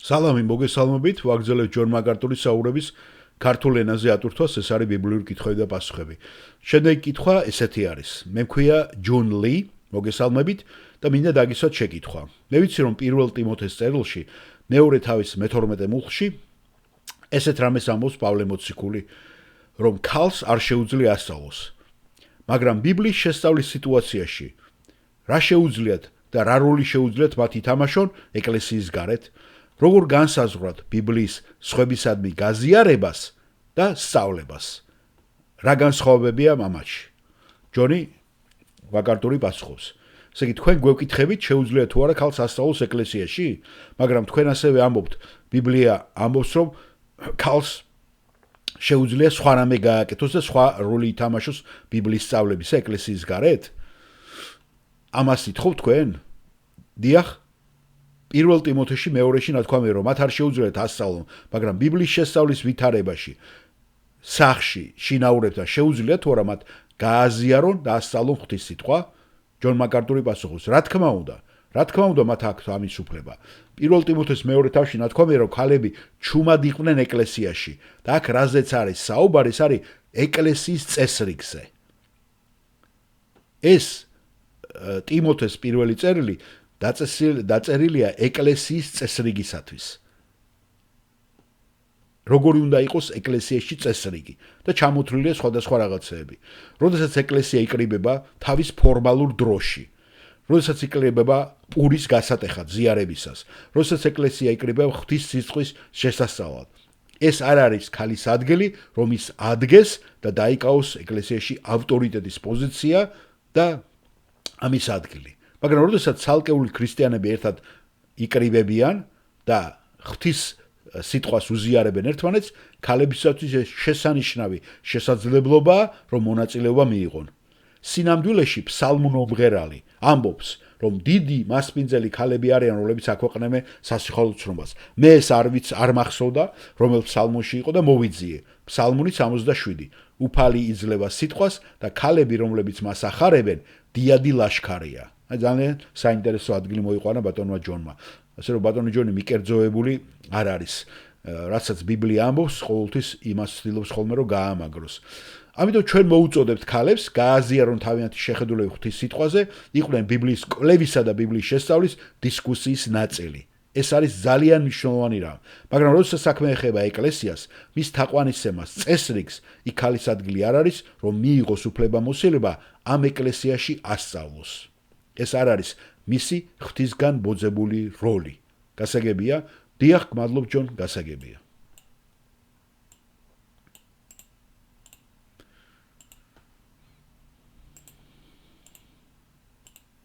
სალამი მოგესალმებით, ვაგრძელებთ ჯონ მაკარტურის საუბრების ქართულ ენაზე ატვირთვას, ეს არის ბიბლიური კითხვები და პასუხები. Შემდეგი კითხვა ესეთი არის. მე მქვია ჯონ ლი, მოგესალმებით და მინდა დაგისვათ შეკითხვა. მე ვიცი, რომ პირველ ტიმოთეს წერილში, მეორე თავის მე-12 მუხლში, ესეთ რამეს ამბობს პავლე მოციქული, რომ ქალს არ შეუძლია ასწავლოს. მაგრამ ბიბლიის შესწავლის სიტუაციაში რა შეუძლიათ და რა როლი შეუძლიათ მათ ითამაშონ ეკლესიის გარეთ, როგორ განსაზღვრათ ბიბლიის სხვებისადმი გაზიარებას და სწავლებას. რა განსხვავებებია ამაში? ჯონი მაკარტური პასუხობს. ესე იგი, თქვენ გვეკითხებით, შეუძლია თუ არა ქალს ასწავლოს ეკლესიაში, მაგრამ თქვენ ასევე ამბობთ, ბიბლია ამბობს, რომ ქალს შეუძლია სხვა რამე გააკეთოს და სხვა როლი ითამაშოს ბიბლიის სწავლებისა ეკლესიის გარეთ? ამას ითხოვთ თქვენ? დიახ. პირველ ტიმოთეში მეორეში ნათქვამია, რომ მათ არ შეუძლიათ ასწავლონ, მაგრამ ბიბლიის შესწავლის ვითარებაში, სახში, შინაურებთან შეუძლიათ თუ არა მათ გააზიარონ და ასწავლონ ღვთის სიტყვა? ჯონ მაკარტური პასუხობს, რა თქმა უნდა, მათ აქვთ ამის უფლება. პირველ ტიმოთეს მეორე თავში ნათქვამია, რომ ქალები ჩუმად იყვნენ ეკლესიაში და აქ რაზეც არის საუბარი, ეს არის ეკლესიის წესრიგზე. ეს ტიმოთეს პირველი წერილი დაწერილია ეკლესიის წესრიგისათვის. როგორი უნდა იყოს ეკლესიაში წესრიგი და ჩამოთვლილია სხვადასხვა რაღაცეები. როდესაც ეკლესია იკრიბება თავის ფორმალურ დროში, როდესაც იკრიბება პურის გასატეხად ზიარებისას, როდესაც ეკლესია იკრიბება ღვთის სიტყვის შესასწავლად. ეს არ არის ქალის ადგილი, რომ ის ადგეს და დაიკავოს ეკლესიაში ავტორიტეტის პოზიცია და ამის ადგილი. მაგრამ როდესაც ცალკეული ქრისტიანები ერთად იკრიბებიან და ღვთის სიტყვას უზიარებენ ერთმანეთს, ქალებისათვის ეს შესანიშნავი შესაძლებლობაა, რომ მონაწილეობა მიიღონ. სინამდვილეში ფსალმუნომღერალი ამბობს, რომ დიდი მასპინძელი ქალები არიან, რომლებიც აქვეყნებენ სასიხალო ცნობას. მე ეს არ მახსოვდა, რომელ ფსალმუნში იყო და მოვიძიე. ფსალმუნი 67. უფალი იძლევა სიტყვას და ქალები, რომლებიც მას ახარებენ, დიადი ლაშქარია. ძალიან საინტერესო ადგილი მოიყვანა ბატონმა ჯონმა. ასე რომ ბატონი ჯონი მიკერძოებული არ არის. რასაც ბიბლია ამბობს, ყოველთვის იმას ცდილობს ხოლმე რომ გაამაგროს. ამიტომ ჩვენ მოუწოდებთ ქალებს გააზიარონ თავიანთი შეხედულები ღვთის სიტყვაზე, იყვნენ ბიბლიის კვლევისა და ბიბლიის შესწავლის დისკუსიის ნაწილი. ეს არის ძალიან მნიშვნელოვანი რამ. მაგრამ როდესაც საქმე ეხება ეკლესიას, მის თაყვანისცემას, წესრიგს, იქ ქალის ადგილი არ არის, რომ მიიღოს უფლებამოსილება ამ ეკლესიაში ასწავლოს. ეს არ არის მისი ღვთისგან ბოძებული როლი. გასაგებია? დიახ, გმადლობ ჯონ, გასაგებია.